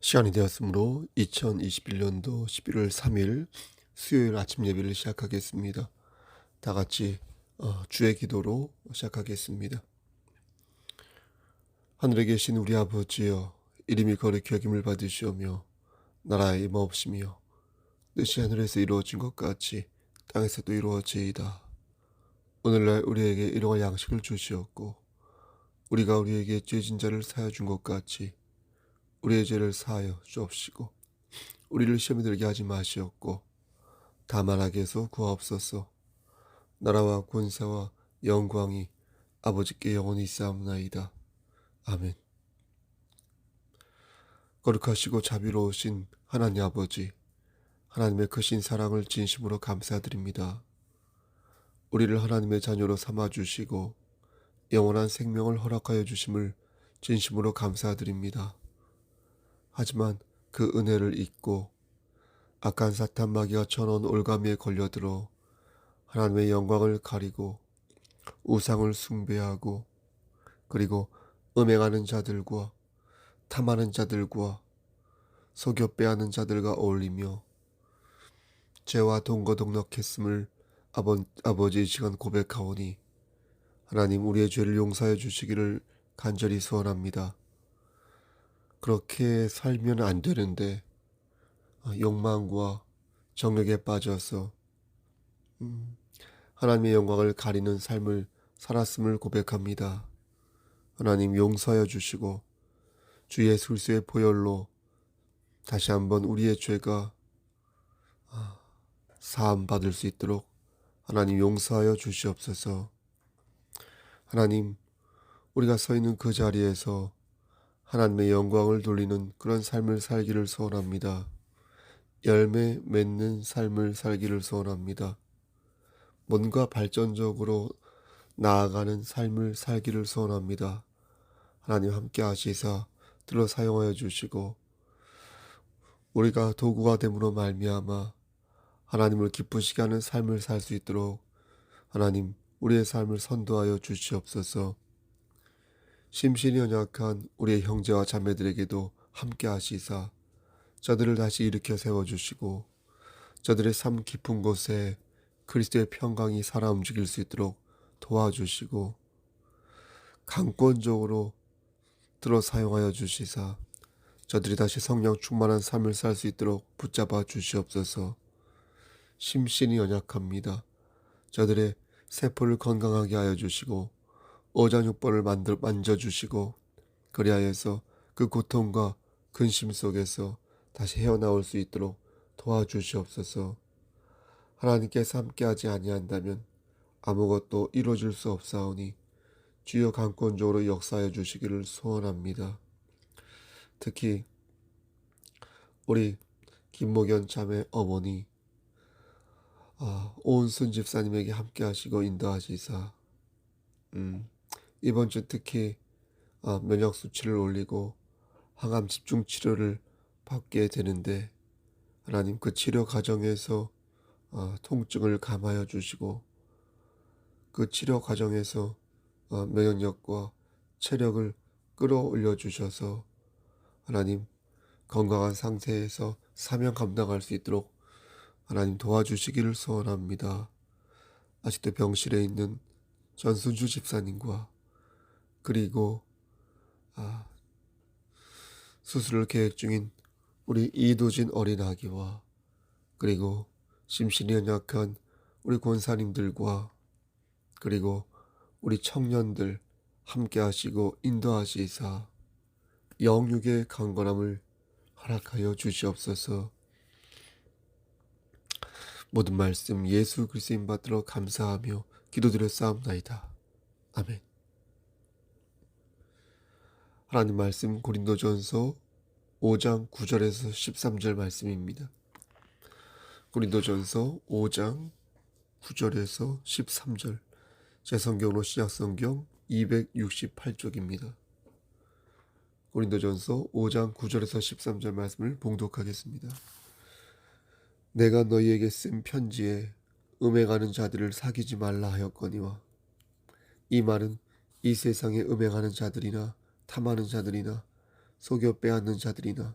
시간이 되었으므로 2021년도 11월 3일 수요일 아침 예배를 시작하겠습니다. 다 같이 주의 기도로 시작하겠습니다. 하늘에 계신 우리 아버지여, 이름이 거룩히 여김을 받으시오며 나라의 임하옵시며 뜻이 하늘에서 이루어진 것 같이 땅에서도 이루어지이다. 오늘날 우리에게 일용할 양식을 주시옵고 우리가 우리에게 죄진 자를 사하여 준 것 같이 우리의 죄를 사하여 주옵시고 우리를 시험에 들게 하지 마시옵고 다만 악에서 구하옵소서. 나라와 권세와 영광이 아버지께 영원히 있사옵나이다. 아멘. 거룩하시고 자비로우신 하나님 아버지, 하나님의 크신 사랑을 진심으로 감사드립니다. 우리를 하나님의 자녀로 삼아주시고 영원한 생명을 허락하여 주심을 진심으로 감사드립니다. 하지만 그 은혜를 잊고 악한 사탄 마귀가 쳐놓은 올가미에 걸려들어 하나님의 영광을 가리고 우상을 숭배하고 그리고 음행하는 자들과 탐하는 자들과 속여 빼앗는 자들과 어울리며 죄와 동거동락했음을 아버지 이 시간 고백하오니 하나님 우리의 죄를 용서해 주시기를 간절히 소원합니다. 그렇게 살면 안 되는데 욕망과 정욕에 빠져서 하나님의 영광을 가리는 삶을 살았음을 고백합니다. 하나님 용서하여 주시고 주 예수 그리스도의 보혈로 다시 한번 우리의 죄가 사함 받을 수 있도록 하나님 용서하여 주시옵소서. 하나님, 우리가 서 있는 그 자리에서 하나님의 영광을 돌리는 그런 삶을 살기를 소원합니다. 열매 맺는 삶을 살기를 소원합니다. 뭔가 발전적으로 나아가는 삶을 살기를 소원합니다. 하나님 함께 하시사 들어 사용하여 주시고 우리가 도구가 됨으로 말미암아 하나님을 기쁘시게 하는 삶을 살 수 있도록 하나님 우리의 삶을 선도하여 주시옵소서. 심신이 연약한 우리의 형제와 자매들에게도 함께 하시사 저들을 다시 일으켜 세워주시고 저들의 삶 깊은 곳에 그리스도의 평강이 살아 움직일 수 있도록 도와주시고 강권적으로 들어 사용하여 주시사 저들이 다시 성령 충만한 삶을 살 수 있도록 붙잡아 주시옵소서. 심신이 연약합니다. 저들의 세포를 건강하게 하여 주시고 오장육부를 만져주시고 그리하여서 그 고통과 근심 속에서 다시 헤어나올 수 있도록 도와주시옵소서. 하나님께서 함께하지 아니한다면 아무것도 이루어질 수 없사오니 주여 강권적으로 역사하여 주시기를 소원합니다. 특히 우리 김목연 자매 어머니 오은순 집사님에게 함께 하시고 인도하시사 이번 주 특히 면역 수치를 올리고 항암 집중 치료를 받게 되는데 하나님 그 치료 과정에서 통증을 감하여 주시고 그 치료 과정에서 면역력과 체력을 끌어올려 주셔서 하나님 건강한 상태에서 사명 감당할 수 있도록 하나님 도와주시기를 소원합니다. 아직도 병실에 있는 전순주 집사님과 그리고 수술을 계획 중인 우리 이도진 어린아기와 그리고 심신이 연약한 우리 권사님들과 그리고 우리 청년들 함께 하시고 인도하시사 영육의 강건함을 허락하여 주시옵소서. 모든 말씀 예수 그리스도인 받들어 감사하며 기도드렸사옵나이다. 아멘. 하나님 말씀 고린도전서 5장 9절에서 13절 말씀입니다. 고린도전서 5장 9절에서 13절 제 성경으로 신약성경 268쪽입니다. 고린도전서 5장 9절에서 13절 말씀을 봉독하겠습니다. 내가 너희에게 쓴 편지에 음행하는 자들을 사귀지 말라 하였거니와 이 말은 이 세상에 음행하는 자들이나 탐하는 자들이나 속여 빼앗는 자들이나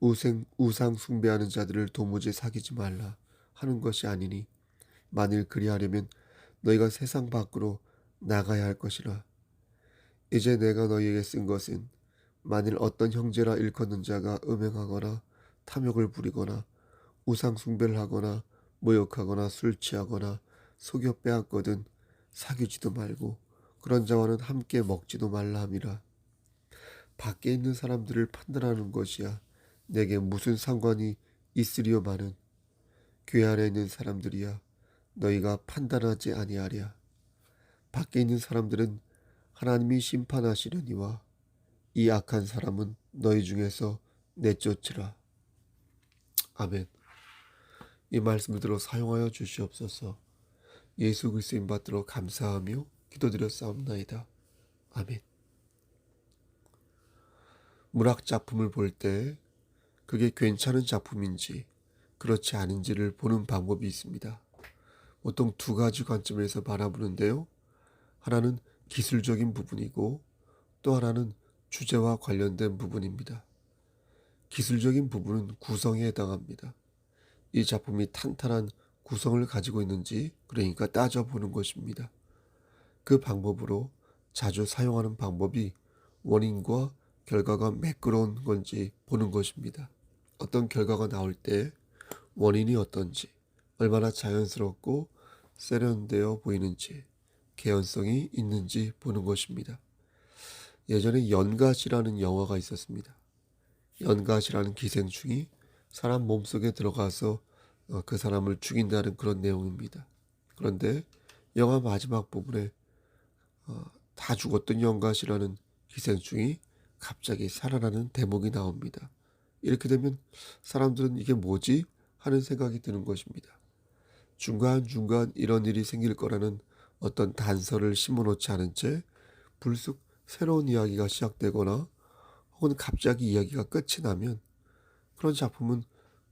우상 숭배하는 자들을 도무지 사귀지 말라 하는 것이 아니니 만일 그리하려면 너희가 세상 밖으로 나가야 할 것이라. 이제 내가 너희에게 쓴 것은 만일 어떤 형제라 일컫는 자가 음행하거나 탐욕을 부리거나 우상 숭배를 하거나 모욕하거나 술 취하거나 속여 빼앗거든 사귀지도 말고 그런 자와는 함께 먹지도 말라 함이라. 밖에 있는 사람들을 판단하는 것이야 내게 무슨 상관이 있으리요마는 교회 안에 있는 사람들이야 너희가 판단하지 아니하랴. 밖에 있는 사람들은 하나님이 심판하시려니와 이 악한 사람은 너희 중에서 내쫓으라. 아멘. 이 말씀을 들어 사용하여 주시옵소서. 예수 그리스도인 받들어 감사하며 기도드렸사옵나이다. 아멘. 문학 작품을 볼 때 그게 괜찮은 작품인지 그렇지 않은지를 보는 방법이 있습니다. 보통 두 가지 관점에서 바라보는데요. 하나는 기술적인 부분이고 또 하나는 주제와 관련된 부분입니다. 기술적인 부분은 구성에 해당합니다. 이 작품이 탄탄한 구성을 가지고 있는지 그러니까 따져보는 것입니다. 그 방법으로 자주 사용하는 방법이 원인과 결과가 매끄러운 건지 보는 것입니다. 어떤 결과가 나올 때 원인이 어떤지, 얼마나 자연스럽고 세련되어 보이는지, 개연성이 있는지 보는 것입니다. 예전에 연갓이라는 영화가 있었습니다. 연갓이라는 기생충이 사람 몸속에 들어가서 그 사람을 죽인다는 그런 내용입니다. 그런데 영화 마지막 부분에 다 죽었던 연갓이라는 기생충이 갑자기 살아나는 대목이 나옵니다. 이렇게 되면 사람들은 이게 뭐지? 하는 생각이 드는 것입니다. 중간중간 이런 일이 생길 거라는 어떤 단서를 심어놓지 않은 채 불쑥 새로운 이야기가 시작되거나 혹은 갑자기 이야기가 끝이 나면 그런 작품은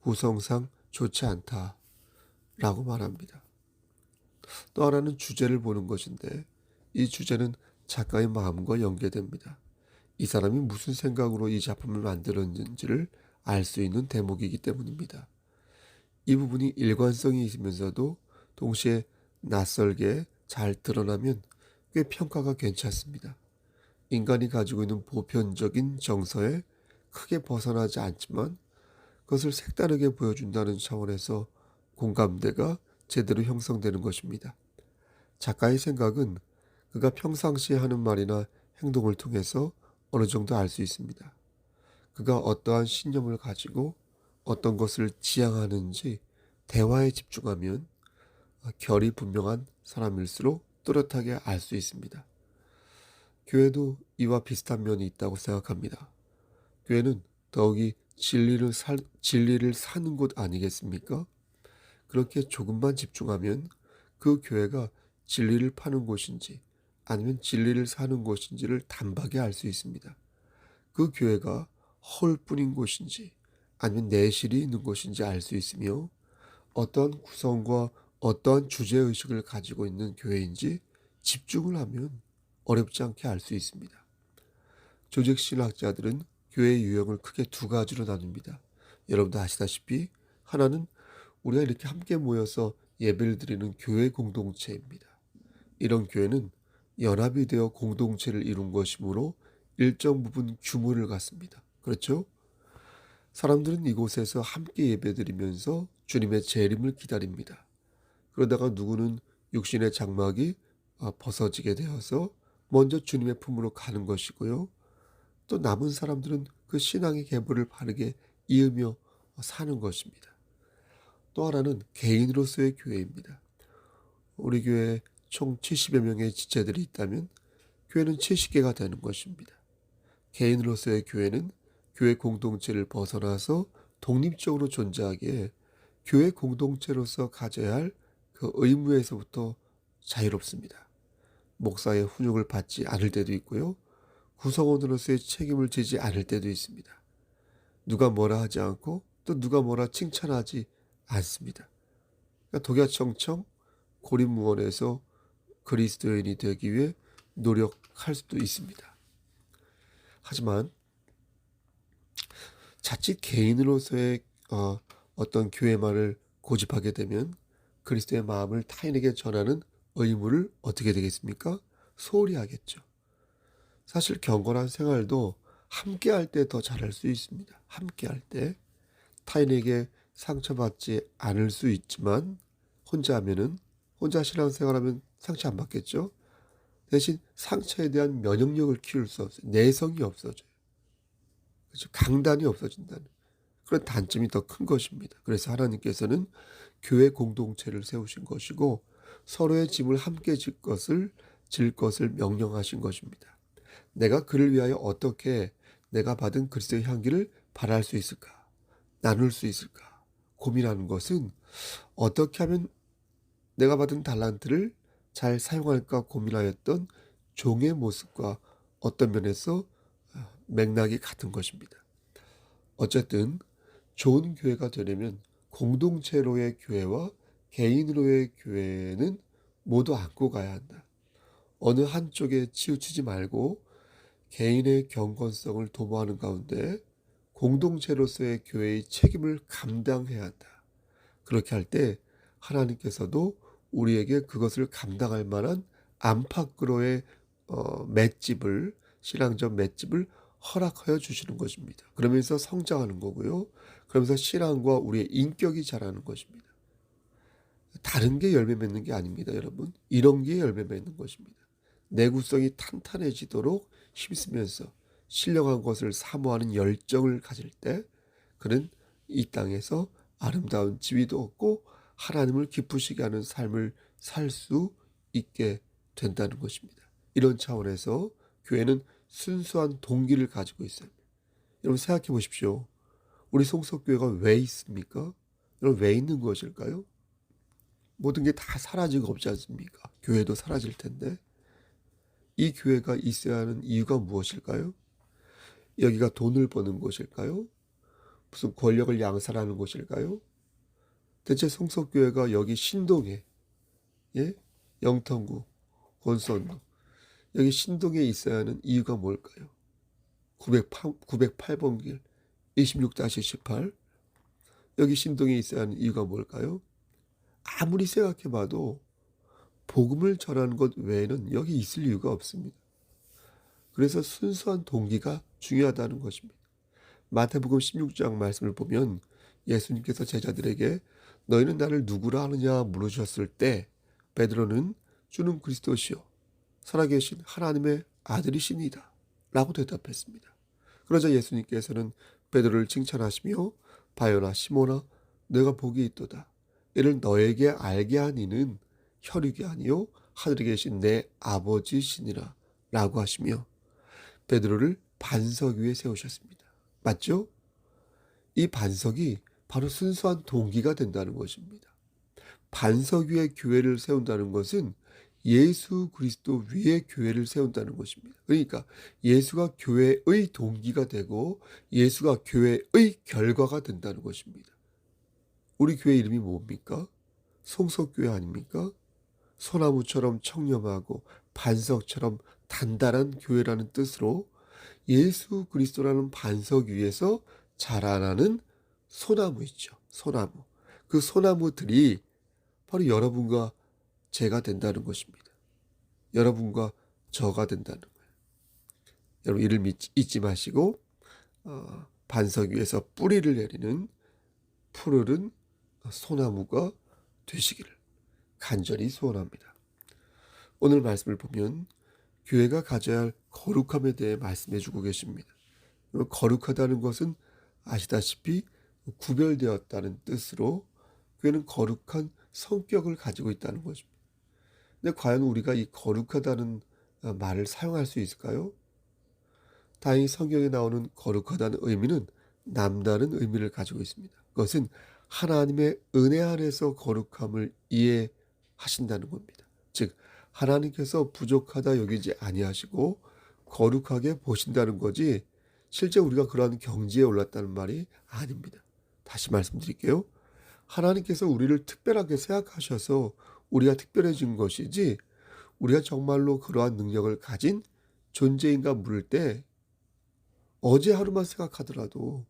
구성상 좋지 않다라고 말합니다. 또 하나는 주제를 보는 것인데 이 주제는 작가의 마음과 연계됩니다. 이 사람이 무슨 생각으로 이 작품을 만들었는지를 알 수 있는 대목이기 때문입니다. 이 부분이 일관성이 있으면서도 동시에 낯설게 잘 드러나면 꽤 평가가 괜찮습니다. 인간이 가지고 있는 보편적인 정서에 크게 벗어나지 않지만 그것을 색다르게 보여준다는 차원에서 공감대가 제대로 형성되는 것입니다. 작가의 생각은 그가 평상시에 하는 말이나 행동을 통해서 어느 정도 알 수 있습니다. 그가 어떠한 신념을 가지고 어떤 것을 지향하는지 대화에 집중하면 결이 분명한 사람일수록 또렷하게 알 수 있습니다. 교회도 이와 비슷한 면이 있다고 생각합니다. 교회는 더욱이 진리를 사는 곳 아니겠습니까? 그렇게 조금만 집중하면 그 교회가 진리를 파는 곳인지 아니면 진리를 사는 곳인지를 단박에 알 수 있습니다. 그 교회가 허울뿐인 곳인지 아니면 내실이 있는 곳인지 알 수 있으며 어떠한 구성과 어떠한 주제의식을 가지고 있는 교회인지 집중을 하면 어렵지 않게 알 수 있습니다. 조직신학자들은 교회의 유형을 크게 두 가지로 나눕니다. 여러분도 아시다시피 하나는 우리가 이렇게 함께 모여서 예배를 드리는 교회 공동체입니다. 이런 교회는 연합이 되어 공동체를 이룬 것이므로 일정 부분 규모를 갖습니다. 그렇죠? 사람들은 이곳에서 함께 예배드리면서 주님의 재림을 기다립니다. 그러다가 누구는 육신의 장막이 벗어지게 되어서 먼저 주님의 품으로 가는 것이고요. 또 남은 사람들은 그 신앙의 계보를 바르게 이으며 사는 것입니다. 또 하나는 개인으로서의 교회입니다. 우리 교회에 총 70여 명의 지체들이 있다면 교회는 70개가 되는 것입니다. 개인으로서의 교회는 교회 공동체를 벗어나서 독립적으로 존재하기에 교회 공동체로서 가져야 할 그 의무에서부터 자유롭습니다. 목사의 훈육을 받지 않을 때도 있고요. 구성원으로서의 책임을 지지 않을 때도 있습니다. 누가 뭐라 하지 않고 또 누가 뭐라 칭찬하지 않습니다. 그러니까 독야청청 고립무원에서 그리스도인이 되기 위해 노력할 수도 있습니다. 하지만 자칫 개인으로서의 어떤 교회만을 고집하게 되면 그리스도의 마음을 타인에게 전하는 의무를 어떻게 되겠습니까? 소홀히 하겠죠. 사실 경건한 생활도 함께 할 때 더 잘할 수 있습니다. 함께 할 때 타인에게 상처받지 않을 수 있지만 혼자 신앙생활하면 상처 안 받겠죠. 대신 상처에 대한 면역력을 키울 수 없어요. 내성이 없어져요. 그렇죠? 강단이 없어진다는 그런 단점이 더 큰 것입니다. 그래서 하나님께서는 교회 공동체를 세우신 것이고 서로의 짐을 함께 질 것을 명령하신 것입니다. 내가 그를 위하여 어떻게 내가 받은 그리스도의 향기를 발할 수 있을까? 나눌 수 있을까? 고민하는 것은 어떻게 하면 내가 받은 달란트를 잘 사용할까 고민하였던 종의 모습과 어떤 면에서 맥락이 같은 것입니다. 어쨌든 좋은 교회가 되려면 공동체로의 교회와 개인으로의 교회는 모두 안고 가야 한다. 어느 한쪽에 치우치지 말고 개인의 경건성을 도모하는 가운데 공동체로서의 교회의 책임을 감당해야 한다. 그렇게 할 때 하나님께서도 우리에게 그것을 감당할 만한 안팎으로의 신앙적 맷집을 허락하여 주시는 것입니다. 그러면서 성장하는 거고요. 그러면서 신앙과 우리의 인격이 자라는 것입니다. 다른 게 열매 맺는 게 아닙니다, 여러분. 이런 게 열매 맺는 것입니다. 내구성이 탄탄해지도록 힘쓰면서 신령한 것을 사모하는 열정을 가질 때 그는 이 땅에서 아름다운 지위도 얻고 하나님을 기쁘시게 하는 삶을 살 수 있게 된다는 것입니다. 이런 차원에서 교회는 순수한 동기를 가지고 있어요. 여러분 생각해 보십시오. 우리 송석교회가 왜 있습니까? 여러분 왜 있는 것일까요? 모든 게 다 사라지고 없지 않습니까? 교회도 사라질 텐데 이 교회가 있어야 하는 이유가 무엇일까요? 여기가 돈을 버는 곳일까요? 무슨 권력을 양산하는 곳일까요? 대체 송석교회가 여기 신동에, 영통구, 권선동, 여기 신동에 있어야 하는 이유가 뭘까요? 908번 길, 26-18, 여기 신동에 있어야 하는 이유가 뭘까요? 아무리 생각해봐도 복음을 전하는 것 외에는 여기 있을 이유가 없습니다. 그래서 순수한 동기가 중요하다는 것입니다. 마태복음 16장 말씀을 보면 예수님께서 제자들에게 너희는 나를 누구라 하느냐 물으셨을 때 베드로는 주는 그리스도시요 살아계신 하나님의 아들이시니이다 라고 대답했습니다. 그러자 예수님께서는 베드로를 칭찬하시며 바요나 시몬아 내가 복이 있도다. 이를 너에게 알게 한 이는 혈육이 아니요 하늘에 계신 내 아버지시니라 라고 하시며 베드로를 반석 위에 세우셨습니다. 맞죠? 이 반석이 바로 순수한 동기가 된다는 것입니다. 반석 위에 교회를 세운다는 것은 예수 그리스도 위에 교회를 세운다는 것입니다. 그러니까 예수가 교회의 동기가 되고 예수가 교회의 결과가 된다는 것입니다. 우리 교회 이름이 뭡니까? 송석교회 아닙니까? 소나무처럼 청렴하고 반석처럼 단단한 교회라는 뜻으로 예수 그리스도라는 반석 위에서 자라나는 소나무 있죠. 소나무. 그 소나무들이 바로 여러분과 제가 된다는 것입니다. 여러분과 저가 된다는 거예요. 여러분 이를 잊지 마시고 반석 위에서 뿌리를 내리는 푸르른 소나무가 되시기를 간절히 소원합니다. 오늘 말씀을 보면 교회가 가져야 할 거룩함에 대해 말씀해 주고 계십니다. 거룩하다는 것은 아시다시피 구별되었다는 뜻으로 교회는 거룩한 성격을 가지고 있다는 것입니다. 근데 과연 우리가 이 거룩하다는 말을 사용할 수 있을까요? 다행히 성경에 나오는 거룩하다는 의미는 남다른 의미를 가지고 있습니다. 그것은 하나님의 은혜 안에서 거룩함을 이해하신다는 겁니다. 즉 하나님께서 부족하다 여기지 아니하시고 거룩하게 보신다는 거지 실제 우리가 그러한 경지에 올랐다는 말이 아닙니다. 다시 말씀드릴게요. 하나님께서 우리를 특별하게 생각하셔서 우리가 특별해진 것이지 우리가 정말로 그러한 능력을 가진 존재인가 물을 때 어제 하루만 생각하더라도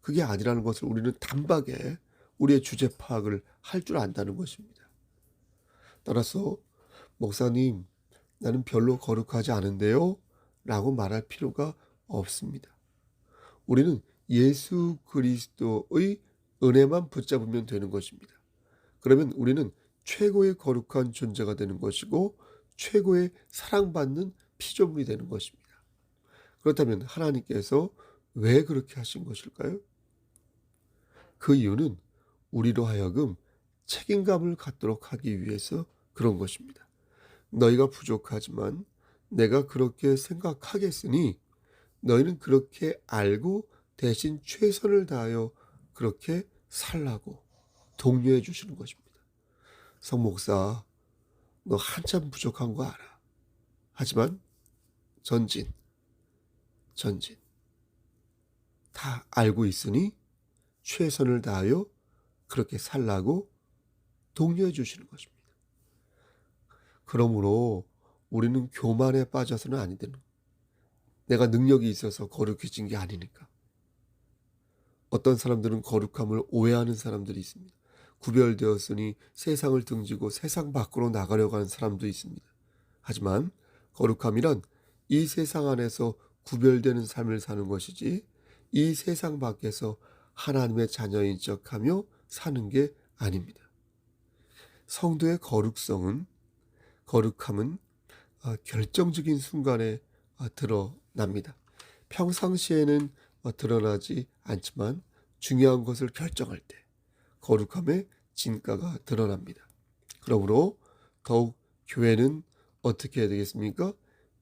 그게 아니라는 것을 우리는 단박에 우리의 주제 파악을 할 줄 안다는 것입니다. 따라서 목사님, 나는 별로 거룩하지 않은데요? 라고 말할 필요가 없습니다. 우리는 예수 그리스도의 은혜만 붙잡으면 되는 것입니다. 그러면 우리는 최고의 거룩한 존재가 되는 것이고 최고의 사랑받는 피조물이 되는 것입니다. 그렇다면 하나님께서 왜 그렇게 하신 것일까요? 그 이유는 우리로 하여금 책임감을 갖도록 하기 위해서 그런 것입니다. 너희가 부족하지만 내가 그렇게 생각하겠으니 너희는 그렇게 알고 대신 최선을 다하여 그렇게 살라고 독려해 주시는 것입니다. 성 목사, 너 한참 부족한 거 알아. 하지만 전진. 다 알고 있으니 최선을 다하여 그렇게 살라고 독려해 주시는 것입니다. 그러므로 우리는 교만에 빠져서는 아니 되는 거예요. 내가 능력이 있어서 거룩해진 게 아니니까. 어떤 사람들은 거룩함을 오해하는 사람들이 있습니다. 구별되었으니 세상을 등지고 세상 밖으로 나가려고 하는 사람도 있습니다. 하지만 거룩함이란 이 세상 안에서 구별되는 삶을 사는 것이지 이 세상 밖에서 하나님의 자녀인 척하며 사는 게 아닙니다. 성도의 거룩함은 결정적인 순간에 드러납니다. 평상시에는 드러나지 않지만 중요한 것을 결정할 때 거룩함의 진가가 드러납니다. 그러므로 더욱 교회는 어떻게 해야 되겠습니까?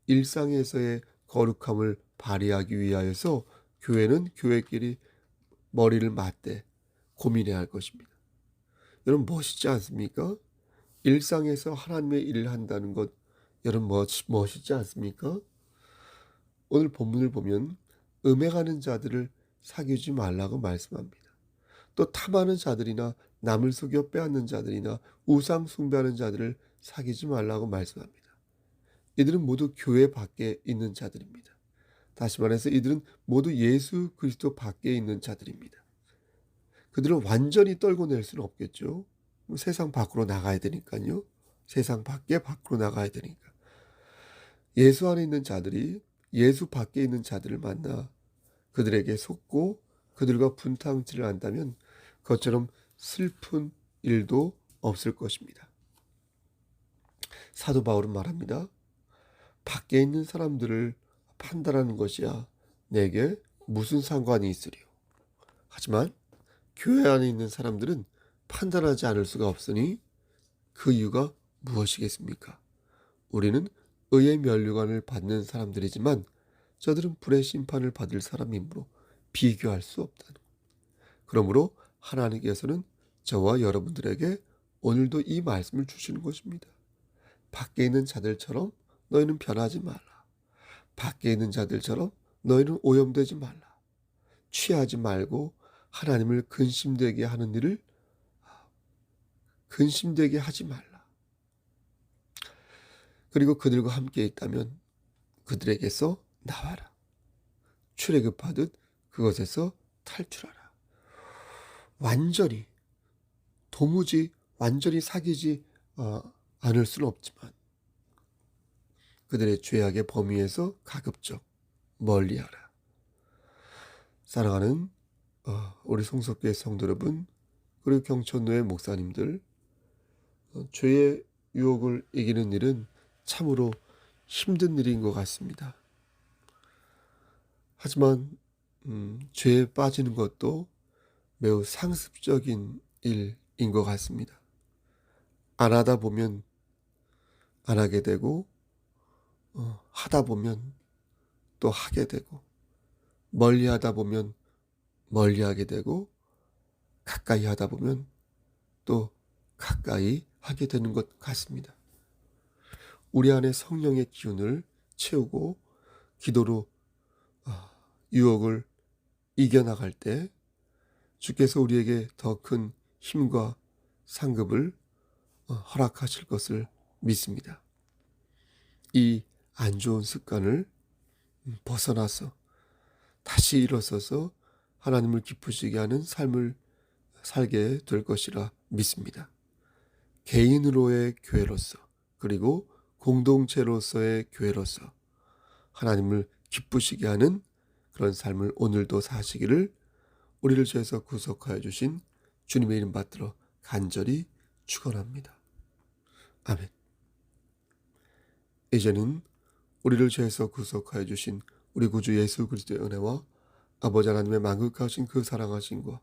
일상에서의 거룩함을 발휘하기 위하여서 교회는 교회끼리 머리를 맞대 고민해야 할 것입니다. 여러분 멋있지 않습니까? 일상에서 하나님의 일을 한다는 것 여러분 멋있지 않습니까? 오늘 본문을 보면 음행하는 자들을 사귀지 말라고 말씀합니다. 또 탐하는 자들이나 남을 속여 빼앗는 자들이나 우상 숭배하는 자들을 사귀지 말라고 말씀합니다. 이들은 모두 교회 밖에 있는 자들입니다. 다시 말해서 이들은 모두 예수 그리스도 밖에 있는 자들입니다. 그들은 완전히 떨궈낼 수는 없겠죠. 세상 밖으로 나가야 되니까요. 세상 밖으로 나가야 되니까. 예수 안에 있는 자들이 예수 밖에 있는 자들을 만나 그들에게 속고 그들과 분탕질을 한다면 그것처럼 슬픈 일도 없을 것입니다. 사도 바울은 말합니다. 밖에 있는 사람들을 판단하는 것이야 내게 무슨 상관이 있으리요. 하지만 교회 안에 있는 사람들은 판단하지 않을 수가 없으니 그 이유가 무엇이겠습니까? 우리는 의의 면류관을 받는 사람들이지만 저들은 불의 심판을 받을 사람이므로 비교할 수 없다는 것. 그러므로 하나님께서는 저와 여러분들에게 오늘도 이 말씀을 주시는 것입니다. 밖에 있는 자들처럼 너희는 변하지 말라. 밖에 있는 자들처럼 너희는 오염되지 말라. 취하지 말고 하나님을 근심되게 하는 일을 근심되게 하지 말라. 그리고 그들과 함께 있다면 그들에게서 나와라. 출애굽하듯 그것에서 탈출하라. 도무지 완전히 사귀지 않을 수는 없지만 그들의 죄악의 범위에서 가급적 멀리하라. 사랑하는 우리 송석교회 성도 여러분, 그리고 경천노회 목사님들, 죄의 유혹을 이기는 일은 참으로 힘든 일인 것 같습니다. 하지만 죄에 빠지는 것도 매우 상습적인 일인 것 같습니다. 안 하다 보면 안 하게 되고 하다 보면 또 하게 되고 멀리 하다 보면 멀리 하게 되고 가까이 하다 보면 또 가까이 하게 되는 것 같습니다. 우리 안에 성령의 기운을 채우고 기도로 유혹을 이겨나갈 때 주께서 우리에게 더 큰 힘과 상급을 허락하실 것을 믿습니다. 이 안 좋은 습관을 벗어나서 다시 일어서서 하나님을 기쁘시게 하는 삶을 살게 될 것이라 믿습니다. 개인으로의 교회로서 그리고 공동체로서의 교회로서 하나님을 기쁘시게 하는 그런 삶을 오늘도 사시기를 우리를 죄에서 구속하여 주신 주님의 이름 받들어 간절히 축원합니다. 아멘. 이제는 우리를 죄에서 구속하여 주신 우리 구주 예수 그리스도의 은혜와 아버지 하나님의 만극하신 그 사랑하심과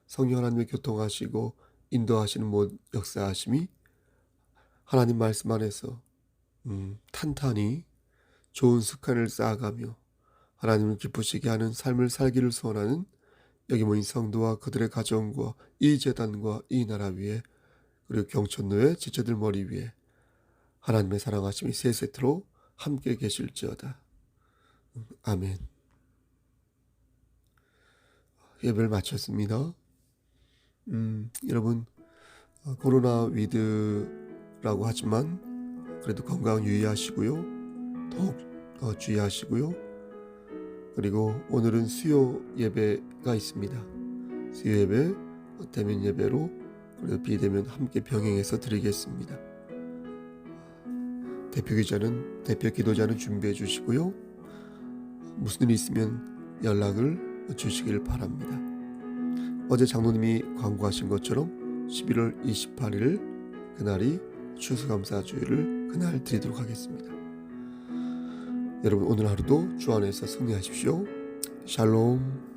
성령 하나님의 교통하시고 인도하시는 모든 역사하심이 하나님 말씀 안에서 탄탄히 좋은 습관을 쌓아가며 하나님을 기쁘시게 하는 삶을 살기를 소원하는 여기 모인 성도와 그들의 가정과 이 재단과 이 나라 위에 그리고 경천노예 지체들 머리 위에 하나님의 사랑하심이 세 세트로 함께 계실지어다. 아멘. 예배를 마쳤습니다. 여러분 코로나 위드라고 하지만 그래도 건강 유의하시고요. 더욱 주의하시고요. 그리고 오늘은 수요 예배가 있습니다. 수요 예배, 대면 예배로 그리고 비대면 함께 병행해서 드리겠습니다. 대표 기도자는 준비해 주시고요. 무슨 일이 있으면 연락을 주시길 바랍니다. 어제 장로님이 광고하신 것처럼 11월 28일 그날이 추수감사주일을 그날 드리도록 하겠습니다. 여러분 오늘 하루도 주 안에서 승리하십시오. 샬롬.